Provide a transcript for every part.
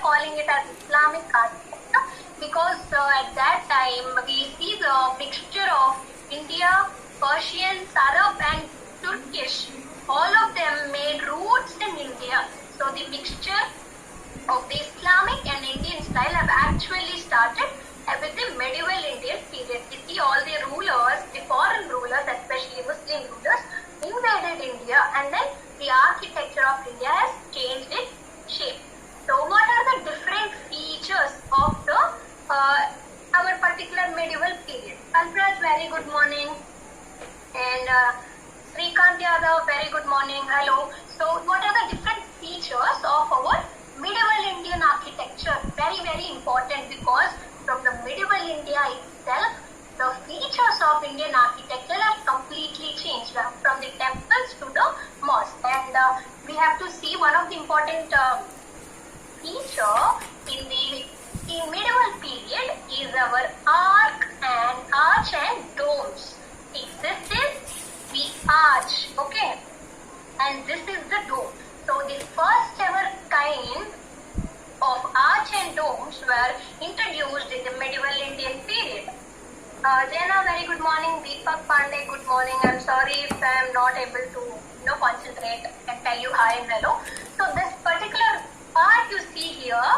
calling it as Islamic architecture because at that time we see the mixture of India, Persian, Arab and Turkish. All of them made roots in India. So the mixture of the Islamic and Indian style have actually started with the medieval Indian period. We see all the rulers, the foreign rulers, especially Muslim rulers, invaded India, and then the architecture of India has changed its shape. So what are the different features of the our particular medieval period? Alfred, very good morning. And Srikant Yadav, very good morning. Hello. So what are the different features of our medieval Indian architecture? Very, very important, because from the medieval India itself, the features of Indian architecture have completely changed from the temples to the mosques. And we have to see one of the important feature in the medieval period is our arch and domes. See, this is the arch, okay, and this is the dome. So the first ever kind of arch and domes were introduced in the medieval Indian period. Jana, very good morning. Deepak Pandey, good morning. I'm sorry if I'm not able to concentrate and tell you hi and hello. So this particular part you see here,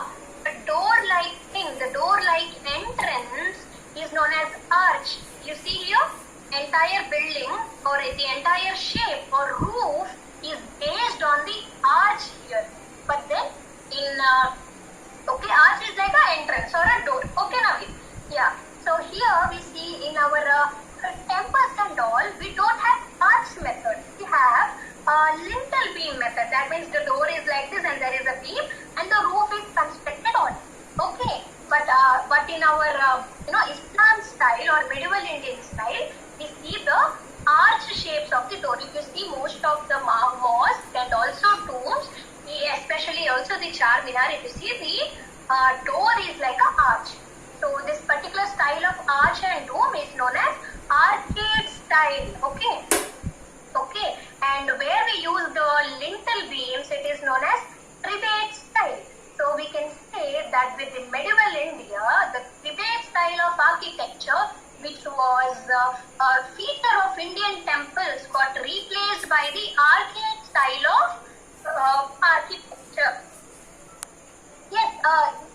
the door-like thing, the door-like entrance is known as arch. You see here, entire building or the entire shape or roof is based on the arch here. But then in arch is like an entrance or a door. Okay, Naveen? Yeah. So here we see in our temples and all, we don't have arch method. We have lintel beam method. That means the door is like this and there is a beam and the roof is constructed on. Okay. But in our Islam style or medieval Indian style, we see the arch shapes of the door. If you see most of the mosques and also tombs, especially also the Charminar, if you see the door is like an arch. So this particular style of arch and dome is known as arcade style. Okay. And where we use the lintel beams, it is known as tribade style. So we can say that with the medieval India, the tribade style of architecture, which was a feature of Indian temples, got replaced by the arcade style of architecture. Yes,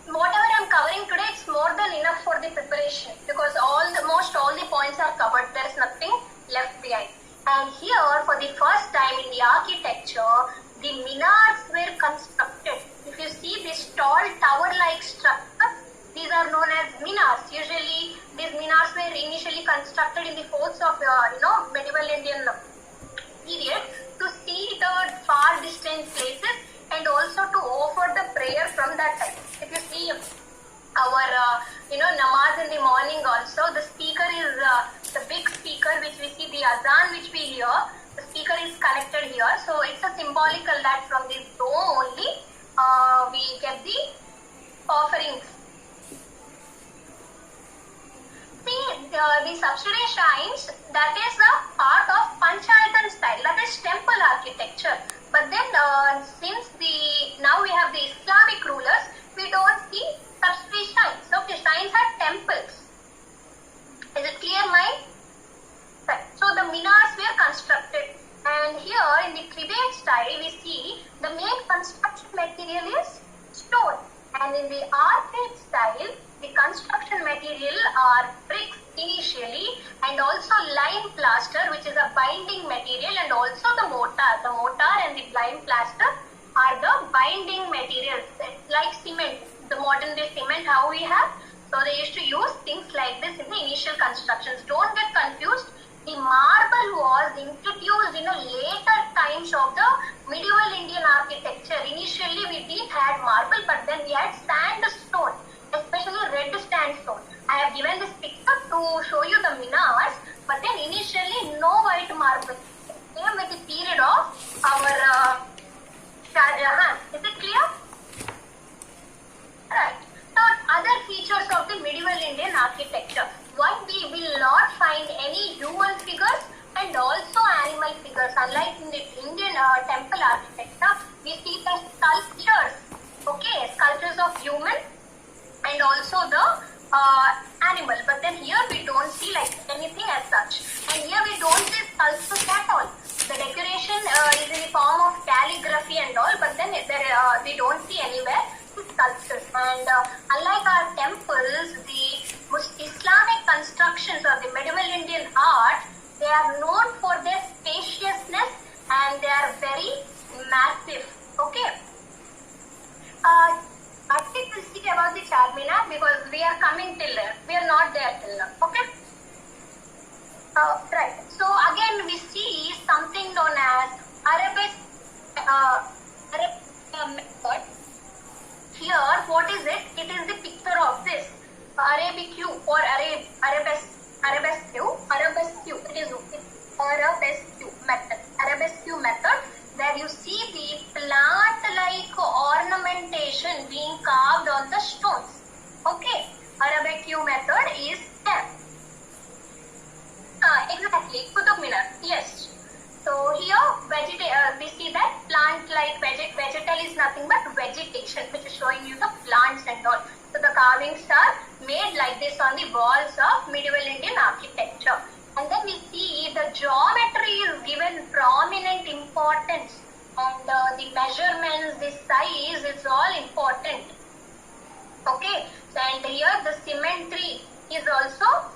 whatever I'm covering today, it's more than enough for the preparation, because almost all the points are covered. There is nothing left behind. And here, for the first time in the architecture, the minars were constructed. If you see this tall tower-like structure, these are known as minars. Usually, these minars were initially constructed in the forts of medieval Indian period to see the far distant places and also to offer the prayer from that time. If you see our namaz in the morning also, the speaker is the big speaker which we see, the azan which we hear, the speaker is connected here. So it's a symbolical that from this dome only we get the offerings. See, the subsidiary shrines, that is a part of Panchayatan style, that is temple architecture. But then since now we have the Islamic rulers, we don't see subsidiary shrines. Okay, shrines are temples. Is it clear, Mike? Right. So the minars were constructed, and here in the tribade style we see the main construction material is stone, and in the arcade style the construction material are bricks initially, and also lime plaster, which is a binding material, and also the mortar. The mortar and the lime plaster are the binding materials. It's like cement, the modern day cement how we have. So they used to use things like this in the initial constructions. Don't get confused. The marble was introduced in a later times of the medieval Indian architecture. Initially we didn't have marble, but then we had sandstone, especially red sandstone. I have given this picture to show you the minars, but then initially no white marble. Came with the period of our Shah Jahan. Is it clear? Right. Now, other features of the medieval Indian architecture. One, we will not find any human figures and also animal figures. Unlike in the Indian temple architecture, we see the sculptures. Okay, sculptures of human and also the animal. But then here we don't see like anything as such. And here we don't see sculptures at all. The decoration is in the form of calligraphy and all, but then we don't see anywhere the sculptures. And unlike our temples, the Islamic constructions or the medieval Indian art, they are known for their spaciousness and they are very massive. Okay. I think we'll speak about the Charminar because we are coming till there. We are not there till now. Okay. Right. So again we see something known as Arabic method. Here, what is it? It is the picture of this Arabesque or arabesque. It is Arabesque method. Arabesque method, where you see the plant-like ornamentation being carved on the stones. Okay, Arabesque method is there. Exactly, Qutub Minar. Yes. So here, we see that plant-like vegetal is nothing but vegetation, which is showing you the plants and all. So the carvings are made like this on the walls of medieval Indian architecture. And then we see the geometry is given prominent importance, and the measurements, the size is all important. Okay, and here the symmetry is also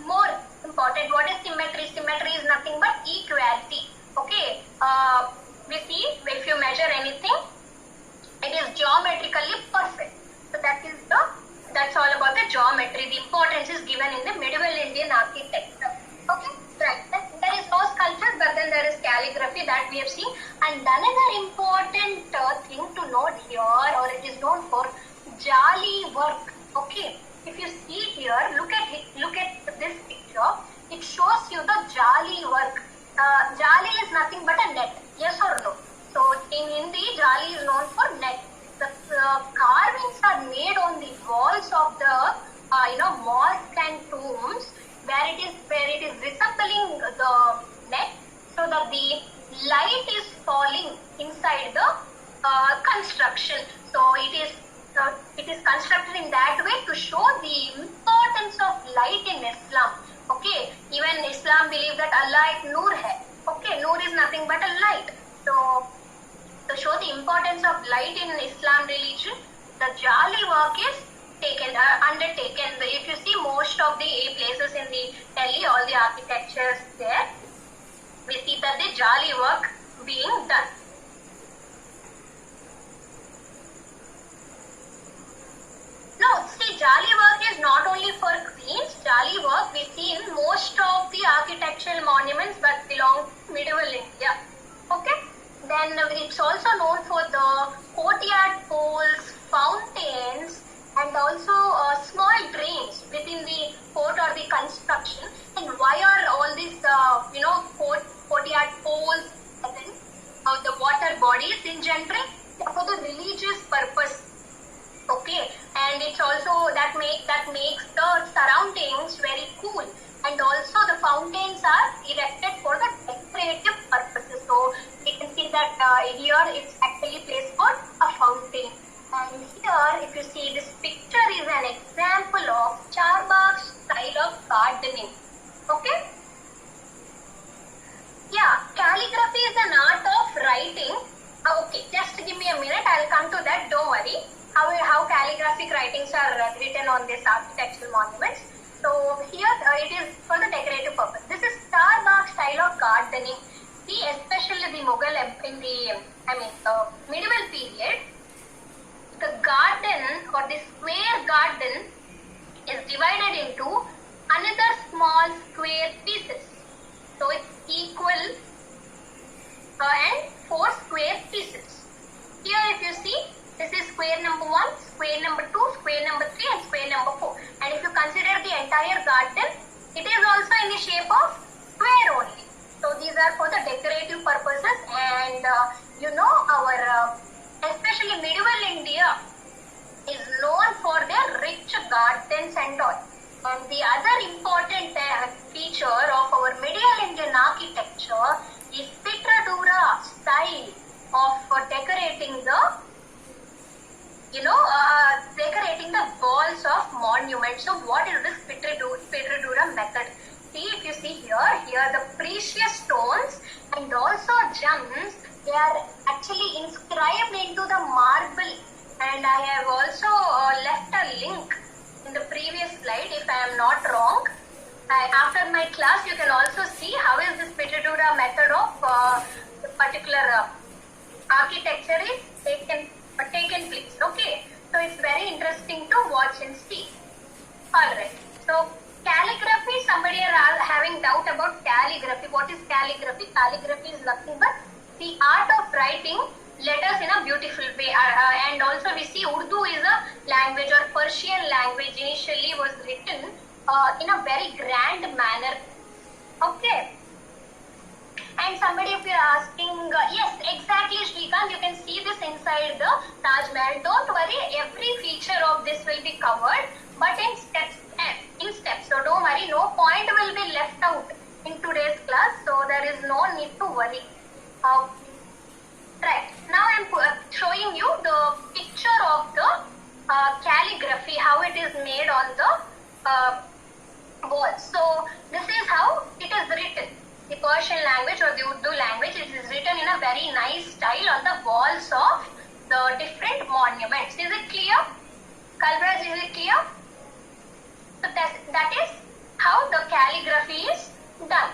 more important. What is symmetry? Symmetry is nothing but equality. Okay, we see if you measure anything, it is geometrically perfect. So that's all about the geometry. The importance is given in the medieval Indian architecture. Okay, right. There is no sculpture, but then there is calligraphy that we have seen. And another important thing to note here, or it is known for jali work. Okay, if you see here, look at this picture. It shows you the jali work. Jali is nothing but a net. Yes or no? So in Hindi, jali is known for net. The carvings are made on the walls of the mosque and tombs, where it is resembling the net, so that the light is falling inside the construction. So it is constructed in that way to show the importance of light in Islam. Okay, even Islam believes that Allah ek Noor hai. Okay, Noor is nothing but a light. So to show the importance of light in Islam religion, the jali work is undertaken. If you see most of the places in the Delhi, all the architectures there, we see that the jali work being done. Now, see, jali work is not only for queens. Jali work we see in most of the architectural monuments that belong to medieval India. Okay. Then it's also known for the courtyard poles, fountains, and also small drains within the court or the construction. And why are all these courtyard poles and then the water bodies in general? For the religious purpose. Okay, and it's also that makes the surroundings very cool. And also the fountains are erected for the decorative purposes. So we can see that here it's actually placed for a fountain. And here, if you see, this picture is an example of Charbagh style of gardening. Okay? Yeah, calligraphy is an art of writing. Okay, just give me a minute, I'll come to that, don't worry. How calligraphic writings are written on these architectural monuments. So here it is for the decorative purpose. This is Charbagh style of gardening. See, especially the Mughal in the medieval period, the garden or the square garden is divided into another small square pieces. So it's equal and 4 square pieces. Here if you see, this is square number 1, square number 2, square number 3 and square number 4. And if you consider the entire garden, it is also in the shape of square only. So these are for the decorative purposes, and our especially medieval India is known for their rich gardens and all. And the other important feature of our medieval Indian architecture is Pitradura style of decorating the decorating the walls of monuments. So what is this Petrodura method? See, if you see here the precious stones and also gems, they are actually inscribed into the marble. And I have also left a link in the previous slide, if I am not wrong. After my class, you can also see how is this Petrodura method of particular architecture is taken place. Okay, so it's very interesting to watch and see. Alright, so calligraphy, somebody are having doubt about calligraphy. What is calligraphy? Calligraphy is nothing but the art of writing letters in a beautiful way. And also we see Urdu is a language, or Persian language initially was written in a very grand manner. Okay. And somebody, if you're asking, yes, exactly, Shrikant, you can see this inside the Taj Mahal. Don't worry, every feature of this will be covered, but in steps. So don't worry, no point will be left out in today's class. So there is no need to worry. Right. Now I'm showing you the picture of the calligraphy, how it is made on the wall. So this is how it is written. The Persian language or the Urdu language, it is written in a very nice style on the walls of the different monuments. Is it clear? Kalbraj, is it clear? So that is how the calligraphy is done.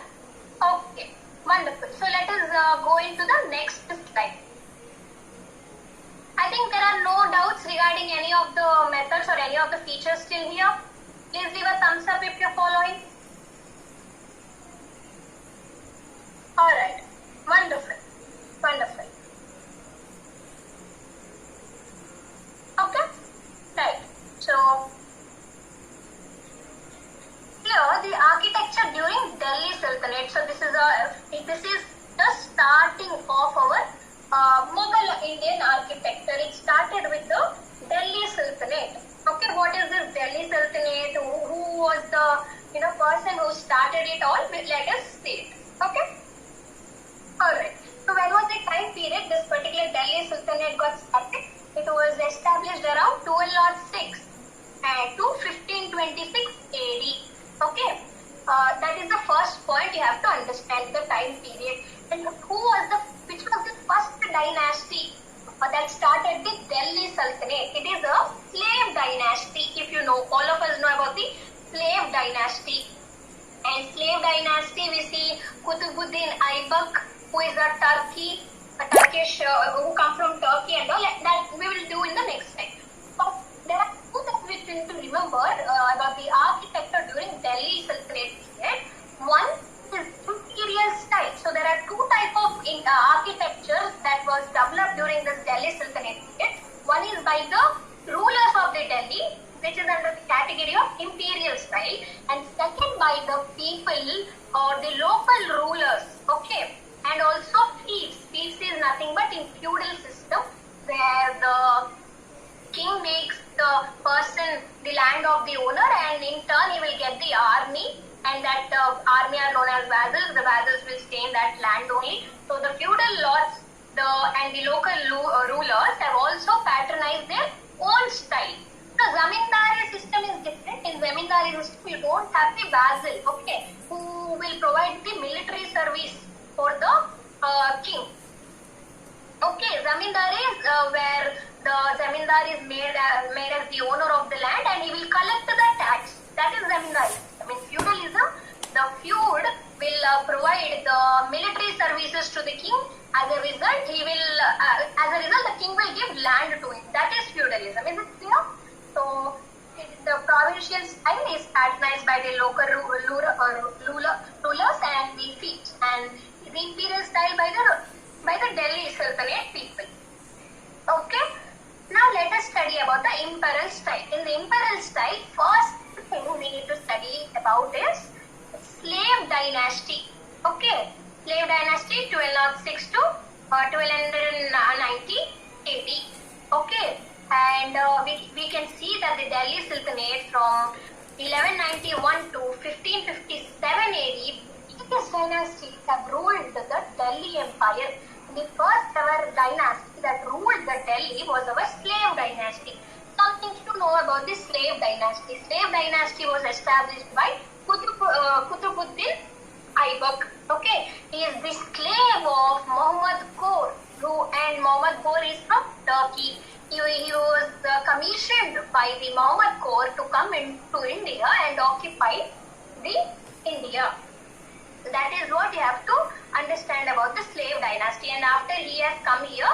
Okay, wonderful. So let us go into the next slide. I think there are no doubts regarding any of the methods or any of the features still here. Please leave a thumbs up if you're following. Alright, wonderful, wonderful. Okay, right. So here the architecture during Delhi Sultanate. So this is the starting of our Mughal Indian architecture. It started with the Delhi Sultanate. Okay, what is this Delhi Sultanate? Who was the person who started it all? Let us see it. Okay. Alright, so when was the time period this particular Delhi Sultanate got started? It was established around 1206 and to 1526 AD. Okay, that is the first point you have to understand, the time period. And which was the first dynasty that started the Delhi Sultanate? It is a slave dynasty. If you know, all of us know about the slave dynasty. And slave dynasty, we see Qutbuddin Aibak, who is a Turkish, who come from Turkey and all. That we will do in the next slide. So there are two things we need to remember about the architecture during Delhi Sultanate period. One is imperial style. So there are two types of architecture that was developed during this Delhi Sultanate period. One is by the rulers of the Delhi, which is under the category of imperial style, and second by the people or the local rulers. Okay. And also fiefs. Fiefs is nothing but in feudal system where the king makes the person the land of the owner, and in turn he will get the army, and that army are known as vassals. The vassals will stay in that land only. So the feudal lords and the local rulers have also patronized their own style. The zamindari system is different. In zamindari system you don't have the vassal, okay, who will provide the military service for the king. Okay, zamindari is where the zamindar is made as the owner of the land, and he will collect the tax. That is zamindari. I mean, feudalism, the feud will provide the military services to the king. As a result, the king will give land to him. That is feudalism. Is it clear? So the provincial style is patronized by the local rulers and the fiefs, and the imperial style by the Delhi Sultanate people. Okay. Now let us study about the imperial style. In the imperial style, first thing we need to study about is slave dynasty. Okay. Slave dynasty 1206 to 1290 AD. Okay. And we can see that the Delhi Sultanate from 1191 to 1557 AD, these dynasties have ruled the Delhi Empire. the first ever dynasty that ruled the Delhi was our slave dynasty. Something to know about the slave dynasty. Slave dynasty was established by Qutbuddin Aibak. Okay, he is the slave of Muhammad Ghor, and Muhammad Ghor is from Turkey. He was commissioned by the Muhammad Ghor to come into India and occupy the India. So that is what you have to understand about the slave dynasty. And after he has come here,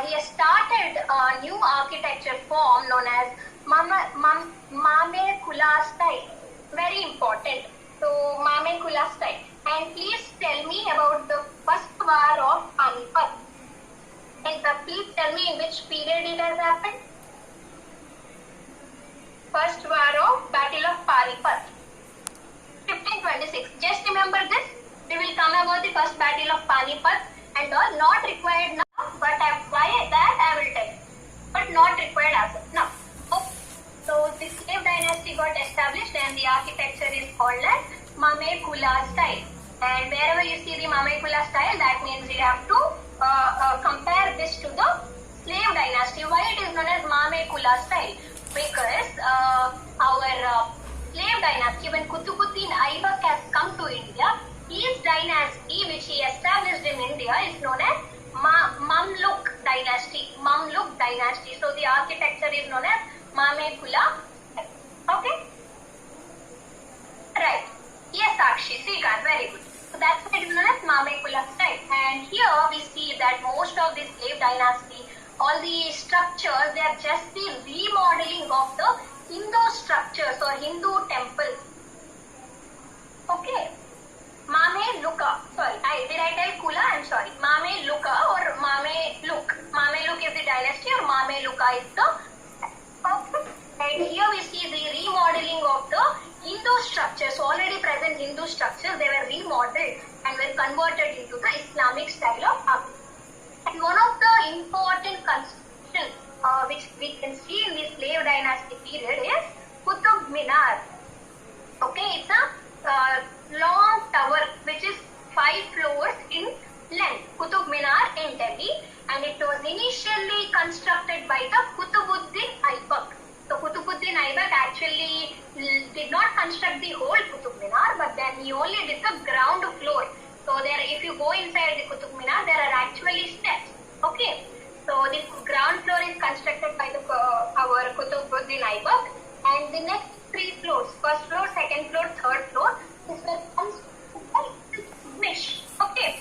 he has started a new architecture form known as Mame Kula style. Very important. So Mame Kula style. And please tell me about the first war of Panipat. And please tell me in which period it has happened. First war of Battle of Panipat. 1526. Just remember this. We will come about the first battle of Panipat and all. Not required now, but why that I will tell you. But not required as of now. Okay. So the slave dynasty got established and the architecture is called as Mame Kula style. And wherever you see the Mame Kula style, that means you have to compare this to the slave dynasty. Why it is known as Mame Kula style? Because our slave dynasty, when Qutbuddin Aibak has come to India, his dynasty which he established in India is known as Mamluk dynasty. Mamluk dynasty. So the architecture is known as Mame Kula. Okay? Right. Yes, Sakshi, Srikanth, very good. So that's why it is known as Mame Kula style. And here we see that most of the slave dynasty, all the structures, they are just the remodeling of the Hindu structures or Hindu temples. Okay. Mame Luka. Sorry, did I tell Kula? I'm sorry. Mame Luka or Mame Luk. Mame Luk is the dynasty or Mame Luka is the. Okay. And here we see the remodeling of the Hindu structures. Already present Hindu structures, they were remodeled and were converted into the Islamic style of architecture. And one of the important constructions which we can see in the slave dynasty period is Qutub Minar. Okay, it's a long tower which is 5 floors in length. Qutub Minar in Delhi, and it was initially constructed by the Qutbuddin Aibak. So Qutbuddin Aibak actually did not construct the whole Qutub Minar, but then he only did the ground floor. So there, if you go inside the Qutub Minar, there are actually steps. Okay. So the ground floor is constructed by our Qutbuddin Aibak, and the next 3 floors, first floor, second floor, third floor, this will come Mish. Okay.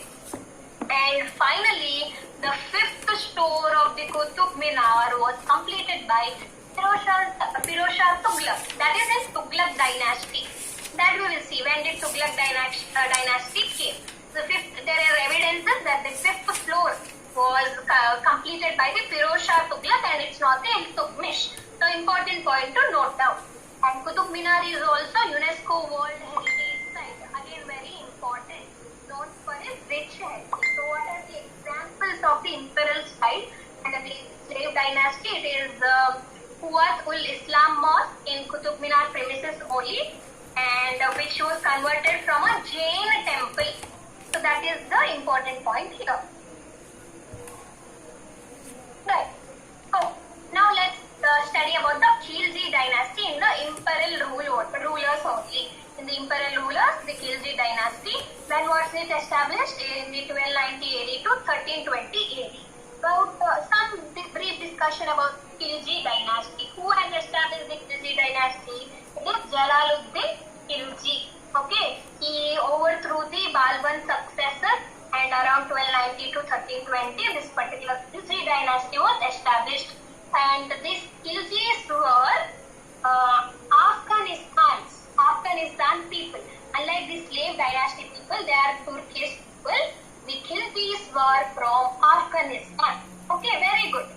And finally, the 5th store of the Qutub Minar was completed by Firozshah Tughlaq. That is his Tughlaq dynasty. That we will see when the Tughlaq dynasty came. There are evidences that the 5th floor was completed by the Firozshah Tughlaq, and it's not the Iltutmish. So important point to note down. And Qutub Minar is also UNESCO World Heritage Site. Again, very important. Known for its rich heritage. So what are the examples of the imperial style under the slave dynasty? It is Quwat ul Islam Mosque in Qutub Minar premises only, and which was converted from a Jain temple. So that is the important point here. Right. So now let's study about the Khilji dynasty in the imperial rulers only. In the imperial rulers, the Khilji dynasty, when was it established? In the 1290 AD to 1320 AD. About some brief discussion about Khilji dynasty. Who has established the Khilji dynasty? It is Jalaluddin Khilji. Okay, he overthrew the Balban successor, and around 1290 to 1320 this particular Khilji dynasty was established. And these Khiljis were Afghanistan people. Unlike the slave dynasty people, they are Turkish people. The Khiljis were from Afghanistan. Okay, very good.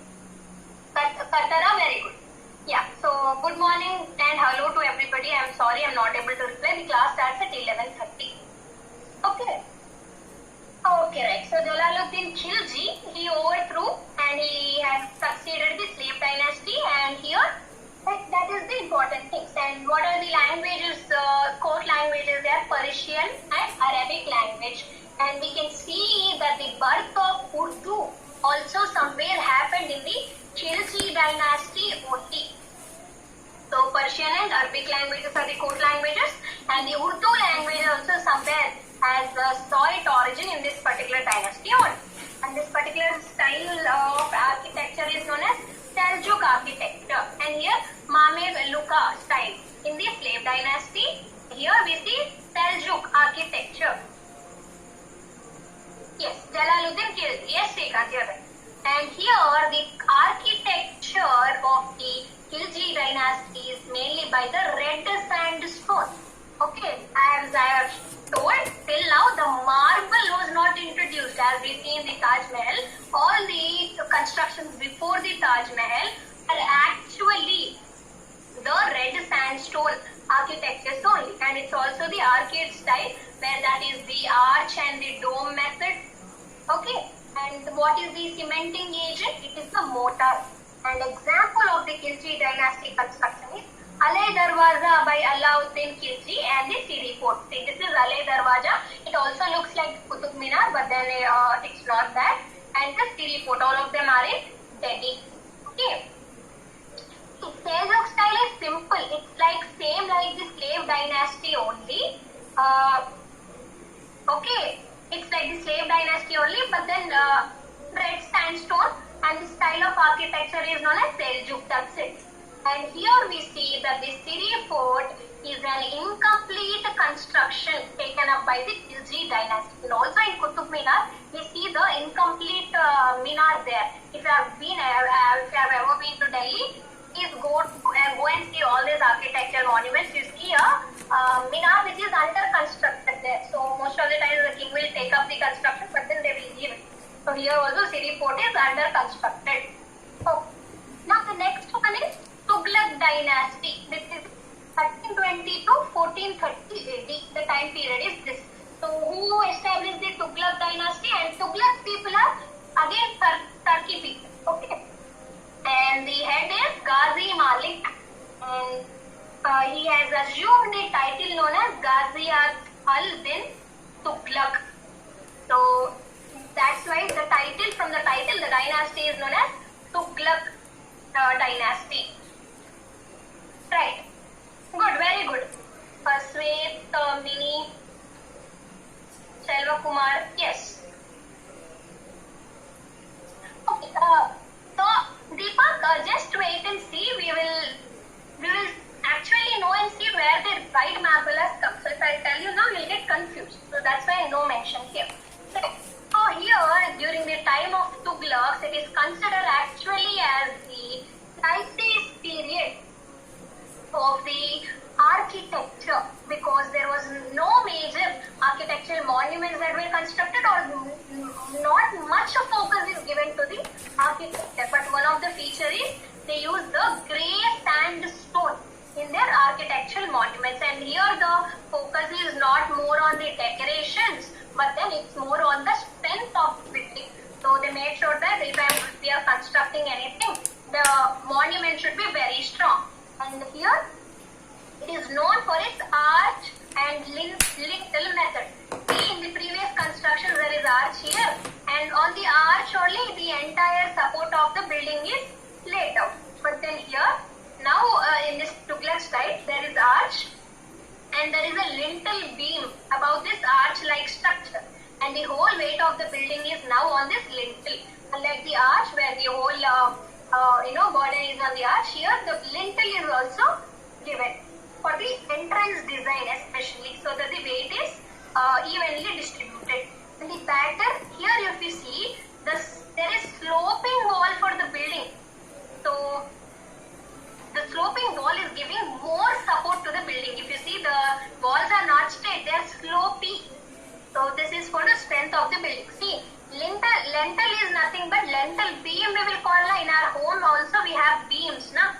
Katara, very good. Yeah, so good morning and hello to everybody. I'm sorry I'm not able to reply. The class starts at 11:30. Okay. Okay, right. So Jalaluddin Khilji, he overthrew and he has succeeded the slave dynasty, and here that is the important things. And what are the languages, court languages? They are Persian and Arabic language. language, and we can see that the birth of Urdu also somewhere happened in the Khilji dynasty only. So Persian and Arabic languages are the core languages, and the Urdu language also somewhere has saw its origin in this particular dynasty only. And this particular style of architecture is known as Seljuk architecture. And here Mamluka style in the slave dynasty. Here we see Seljuk architecture. Yes, Jalaluddin Khilji. Yes, Srikanth, you are right. And here the architecture of the Khilji dynasty is mainly by the red sandstone. Okay, as I have told, till now the marble was not introduced. As we see in the Taj Mahal, all the constructions before the Taj Mahal are actually the red sandstone architectures only, and it's also the arcade style, where that is the arch and the dome method. Okay, and what is the cementing agent? It is the mortar. An example of the Khilji dynasty construction is Alai Darwaza by Alauddin Khilji and the Siri Fort. See, this is Alai Darwaza. It also looks like Qutub Minar, but then it's not that. And the Siri Fort, all of them are in Delhi. Okay. The Seljuk style is simple. It's like same like the slave dynasty only. Okay, it's like the slave dynasty only, but then red sandstone, and the style of architecture is known as Seljuk. That's it. And here we see that the Siri Fort is an incomplete construction taken up by the Khilji dynasty. And also in Qutub Minar, we see the incomplete minar there. If you have ever been to Delhi, please go and see all these architecture monuments. You see a minar which is under constructed there. So most of the time the king will take up the construction, but then they will leave it. So here also Siri Fort is under constructed. So now the next one is Tughlaq dynasty. This is 1320 to 1430 AD. The time period is this. So who established the Tughlaq dynasty? And Tughlaq people are again Turkey people. Okay. And the head is Ghazi Malik. And he has assumed the title known as Ghaziyat al-Din Tughlaq. So that's why the title, from the title, the dynasty is known as Tughlaq dynasty. Right. Good, very good. Swet, Mini, Selva Kumar, yes. Okay, so Deepak, just wait and see. We will actually know and see where the right marble has come. So if I tell you now, you'll get confused. So that's why no mention here. So here, during the time of Tughlaqs, it is considered actually as the crisis period of the architecture, because there was no major architectural monuments that were constructed, or not much focus is given to the architecture. But one of the feature is they use the grey sandstone in their architectural monuments, and here the focus is not more on the decorations, but then it's more on the strength of the building. So they made sure that if we are constructing anything, the monument should be very strong. And here it is known for its arch and lintel method. See, in the previous construction there is arch here, and on the arch only the entire support of the building is laid out. But then here, now in this Tughlaq style, there is arch and there is a lintel beam above this arch-like structure, and the whole weight of the building is now on this lintel. Unlike the arch where the whole burden is on the arch, here the lintel is also given for the entrance design especially, so that the weight is evenly distributed. In the pattern here, if you see, there is sloping wall for the building. So the sloping wall is giving more support to the building. If you see, the walls are not straight, they are slopy. So this is for the strength of the building. See, lintel is nothing but lintel beam we will call. In our home also we have beams, na?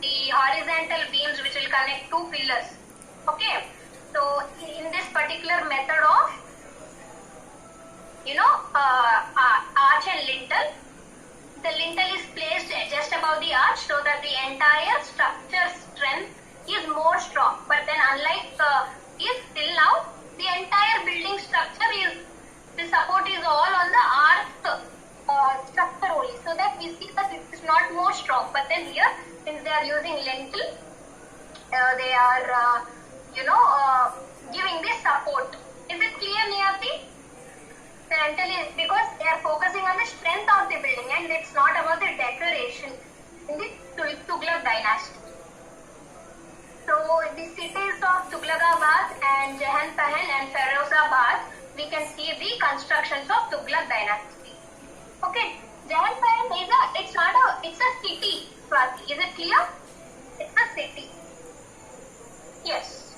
The horizontal beams which will connect two pillars. Okay. So in this particular method of arch and lintel, the lintel is placed just above the arch so that the entire structure strength is more strong. But then unlike till now, the entire building structure But then here, since they are using lentil, they are, giving this support. Is it clear, Niyati? The lentil is because they are focusing on the strength of the building and it's not about the decoration in the Tughlaq dynasty. So the cities of Tughlaqabad and Jahan-Pahang and Ferozabad, we can see the constructions of Tughlaq dynasty. Okay, Jahan-Pahang it's a city, Swati. Is it clear? It's a city. Yes.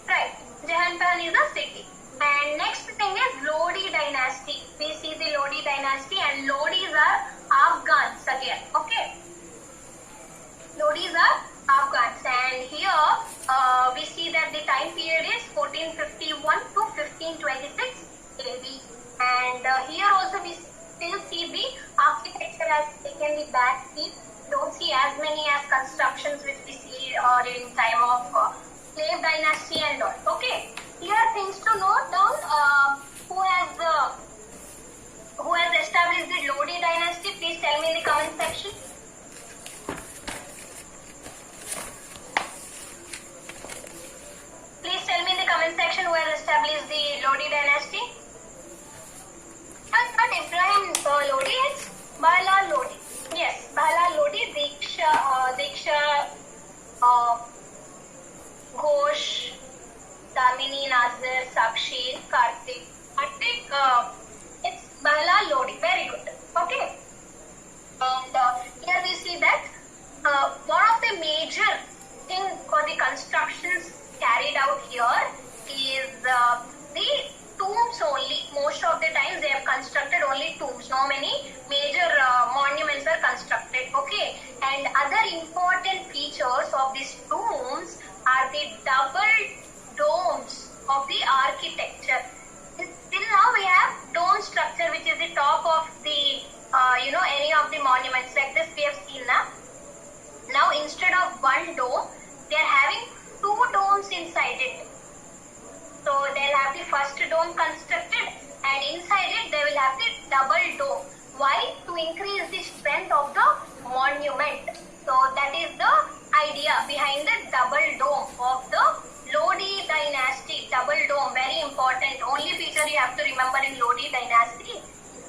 Right, Jahan-Pahang is a city. And next thing is Lodi dynasty. We see the Lodi dynasty and Lodis are Afghans again. Okay. Lodis are Afghans, and here we see that the time period is 1451 to 1526 AD. And here also we still see the architecture has taken the back seat. Don't see as many as constructions which we see during time of slave dynasty and all. Okay, here things to note down. Who has established the Lodi dynasty? Please tell me in the comment section. Please tell me in the comment section who has established the Lodi dynasty. It's not Ibrahim Lodi, it's Bahlal Lodi. Yes, Bahlal Lodi, Diksha Ghosh, Damini, Nazir, Sakshi, Kartik. It's Bahlal Lodi. Very good. Okay. And here we see that one of the major thing for the constructions carried out here is the tombs only. Most of the times they have constructed only tombs. No many major monuments are constructed. Okay. And other important features of these tombs are the double domes of the architecture. Till now we have dome structure, which is the top of the any of the monuments like this we have seen now. Now instead of one dome, they are having two domes inside it. So they'll have the first dome constructed and inside it they will have the double dome. Why? To increase the strength of the monument. So that is the idea behind the double dome of the Lodi dynasty. Double dome, very important. Only feature you have to remember in Lodi dynasty,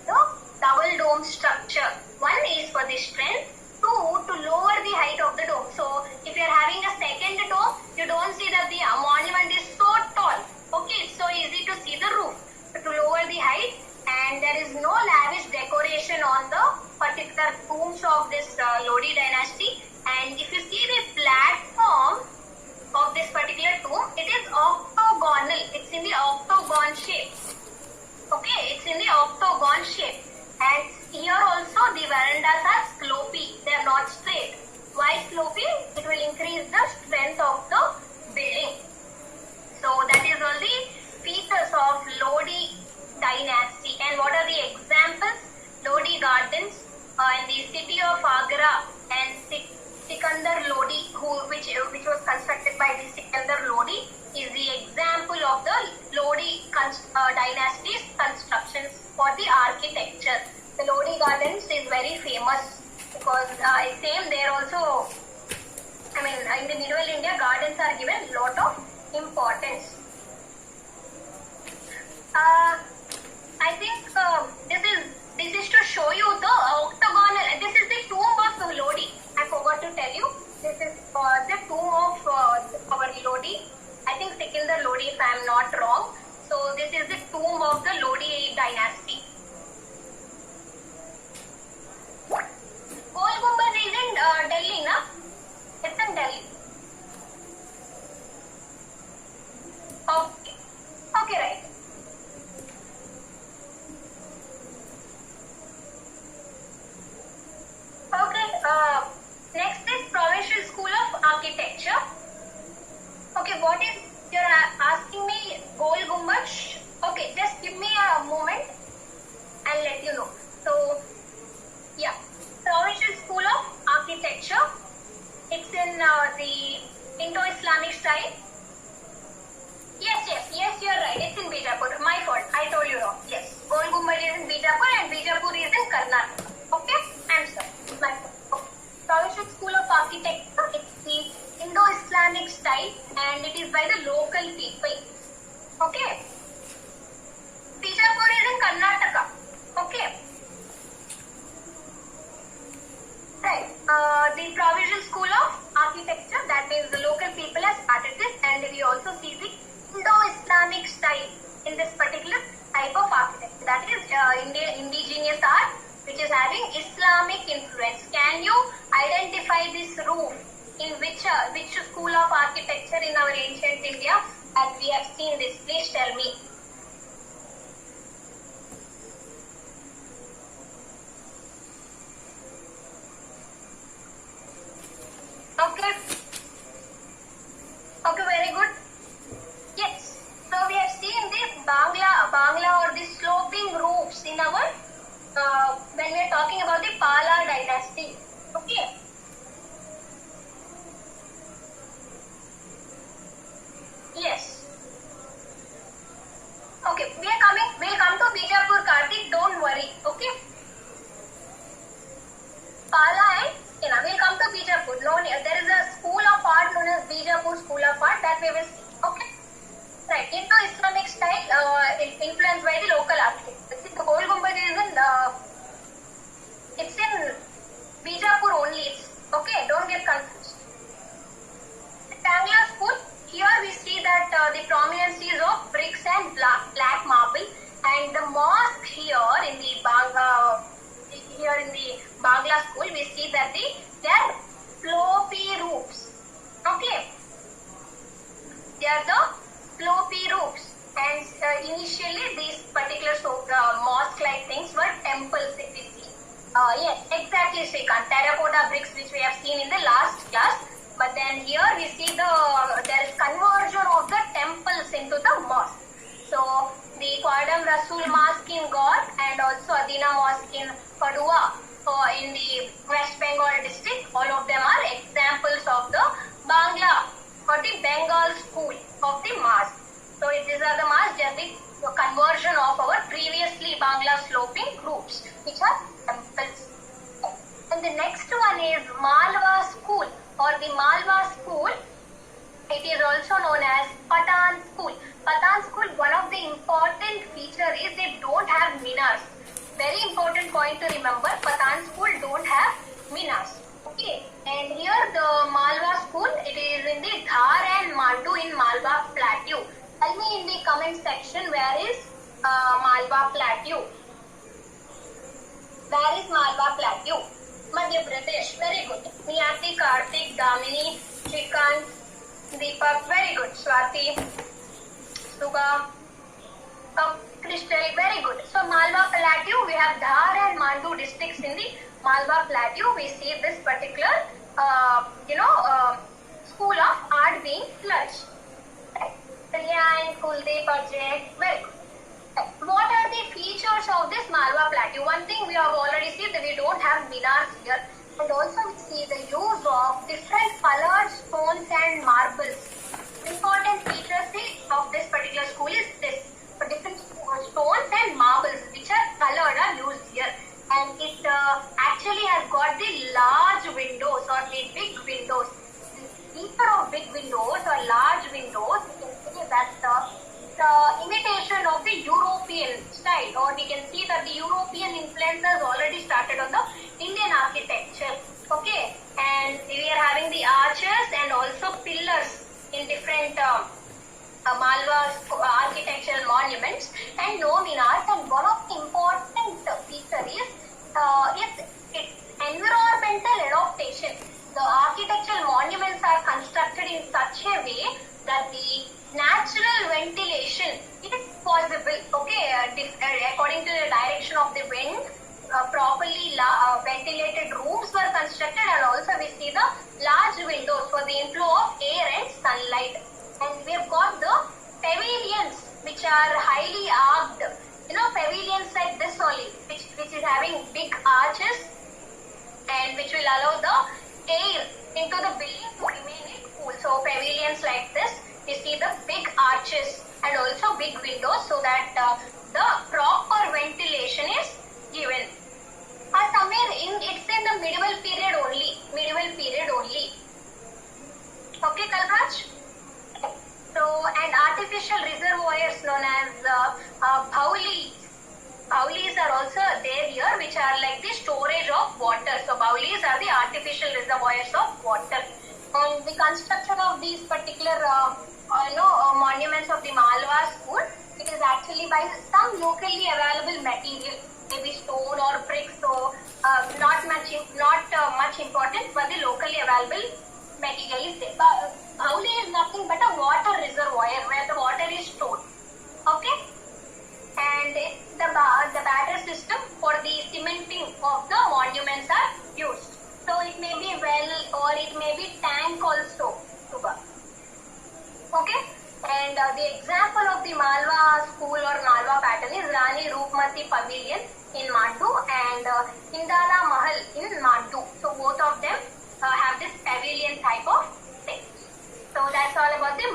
the double dome structure. One is for the strength, two to lower the height of the dome. So if you are having a second dome, you don't see that the monument is so tall. Okay, it's so easy to see the roof. To lower the height, and there is no lavish decoration on the particular tombs of this Lodi dynasty. And if you see the platform of this particular tomb, it is octagonal. It's in the octagon shape. Okay, it's in the octagon shape. And here also the verandas are slopy. They are not straight. Why slopy? It will increase the strength of the building. So that is all the features of Lodi dynasty. And what are the examples? Lodi gardens in the city of Agra and Sikandar Lodi, which was constructed by the Sikandar Lodi, is the example of the Lodi dynasty's constructions for the architecture. The Lodi Gardens is very famous because same there also, in the Middle India, gardens are given lot of importance. I think this is to show you the octagonal. This is the tomb of Lodi. I forgot to tell you. This is the tomb of our Lodi. I think Sikandar Lodi, if I am not wrong. So this is the tomb of the Lodi dynasty. Gol Gumbaz is in Delhi, na? It's in Delhi. Okay. Okay, right. Okay. Next is Provincial School of Architecture. Okay, what is you're asking me? Gol Gumbaz. Okay, just give me a moment. I'll let you know. So, yeah, Provincial School of Architecture. It's in the Indo-Islamic style. Yes, you're right. It's in Bijapur. My fault. I told you wrong. Yes, Gol Gumbaz is in Bijapur and Bijapur is in Karnataka. Okay, I'm sorry. Persian school of architecture. It's the Indo-Islamic style and it is by the local people. Okay. Bijapur is in Karnataka. Okay. Right. The Provincial School of Architecture, that means the local people have started this, and we also see the Indo-Islamic style in this particular type of architecture. That is indigenous art which is having Islamic influence. Can you identify this roof in which school of architecture in our ancient India as we have seen this? Please tell me. Okay. Okay, very good. Yes. So we have seen the Bangla or the sloping roofs in our when we are talking about the Pala dynasty. Okay. Yes. Okay, we'll come to Bijapur, Karthik, don't worry. Okay. Pala and we'll come to Bijapur. No, there is a school of art known as Bijapur School of Art that we will see. Okay. Right. Indo-Islamic style influenced by the local architecture. The Gol Gumbad is it's in Bijapur only. Okay, don't get confused. The Bangla school, here we see that the prominence is of bricks and black marble, and the mosque here in the Bangla school, we see that they are floppy roofs. Okay, they are the floppy roofs, and initially these particular mosque-like things were temples. If we see, yes, exactly, Shrikant. Terracotta bricks, which we have seen in the last class. But then here we see there is conversion of the temples into the mosque. So the Quadam Rasul Mosque in Gaur and also Adina Mosque in Padua in the West Bengal district, all of them are examples of the Bangla or the Bengal school of the mosque. So these are the mosques, just the conversion of our previously Bangla sloping roofs, which are temples. And the next one is Malwa school or the Malwa school. It is also known as Patan school. Patan school, one of the important feature is they don't have minars. Very important point to remember, Patan school don't have minars. Okay, and here the Malwa school, it is in the Dhar and Mandu in Malwa Plateau. Tell me in the comment section, where is Malwa Plateau? Where is Malwa Plateau? Madhya Pradesh. Very good. Niyati, Karthik, Damini, Shrikant, Deepak. Very good. Swati, Subha, Crystal. Very good. So Malwa Plateau, we have Dhar and Mandu districts in the Malwa Plateau. We see this particular, school of art being flourished. Right. Priya and Kuldeep project. Very good. What are the features of this Malwa Plateau? One thing we have already seen that we don't have minars here, and also we see the use of different colored stones and marbles. Important features of this particular school is this: for different stones and marbles which are colored are used here, and it actually has got the large windows or the big windows. The feature of big windows or large windows, you can see that the imitation of the European style, or we can see that the European influence has already started on the Indian architecture. Okay, and we are having the arches and also pillars in different Malwa architectural monuments and no minars. And one of the important feature is its environmental adaptation. The architectural monuments are constructed in such a way that the natural ventilation is possible. Okay, according to the direction of the wind, properly ventilated rooms were constructed, and also we see the large windows for the inflow of air and sunlight. And we have got the pavilions which are highly arched. Pavilions like this only, which is having big arches and which will allow the air into the building to remain cool. So pavilions like this, we see the big arches and also big windows so that the proper ventilation is given. Samir, it's in the medieval period only. Medieval these are the artificial reservoirs of water. And the construction of these particular monuments of the Malwa school, it is actually by some locally available material, maybe stone or brick. So not much important, but the locally available material is there. Bhauli is nothing but a water reservoir where the water is stored. Okay, and the batter system for the cementing of the monuments are used. So it may be well or it may be tank also. Okay, and the example of the Malwa school or Malwa pattern is Rani Roopmati Pavilion in Madhu and Indala Mahal in Madhu. So both of them have this pavilion type of thing. So that's all about the